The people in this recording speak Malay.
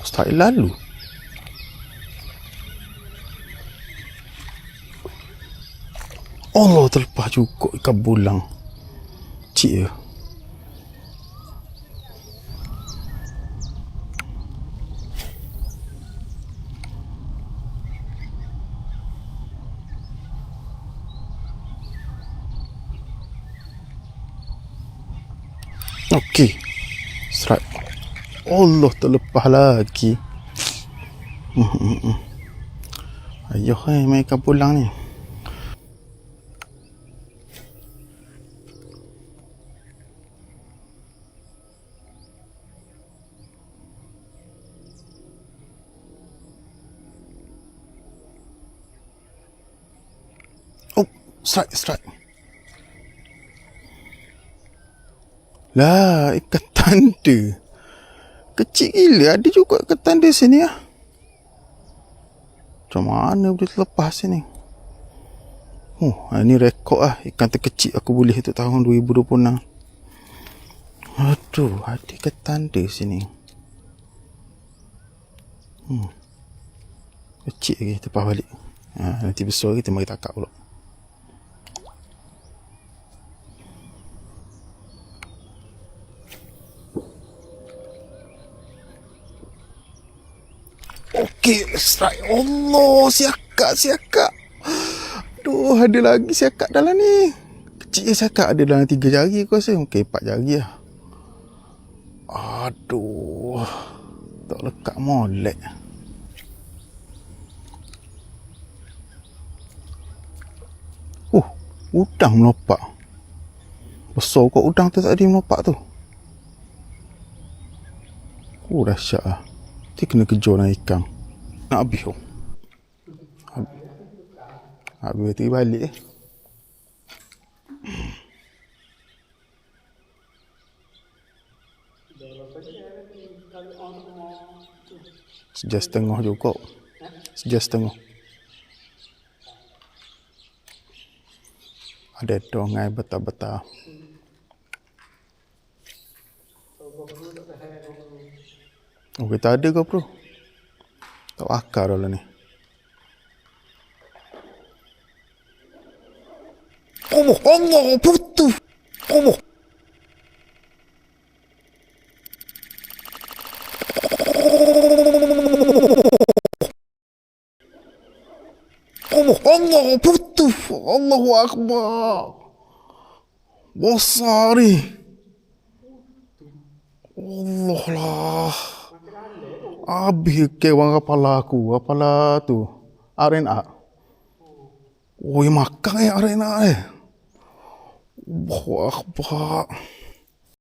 Start lalu. Allah, terlepas juga ikan bulang. Cik ya. Okey. Strike. Allah, terlepas lagi. Ayuh, main ikan pulang ni. Oh, strike. Lah, ikan tanda. Kecil gila, ada juga ikan tanda sini lah. Macam mana boleh terlepas sini? Ini rekod lah. Ikan terkecil aku boleh untuk tahun 2026. Aduh, ada ikan tanda sini. Kecil lagi, terlepas balik. Nanti besar kita mari takak pula. Okey, strike. Allah, siakak. Aduh, ada lagi siakak dalam ni. Kecil siakak ada dalam 3 jari aku rasa. Okey, 4 jari lah. Aduh, tak lekat molek. Udang melompat. Besar kot udang tu tadi melompat tu. Dahsyat lah. Nanti kena kejar dengan ikan. Nak habis tu. Habis tu balik Sejam setengah juga. Ada dongai betul-betul. Kita ada ke bro? Tak akar dah lah ni. Allah, putus. Allah. Allah, putus. Allahu Akbar. Besar ni. Allah lah. Habis kewan kepala aku. Kepala tu. RNA. Makan RNA. Allahu Akbar.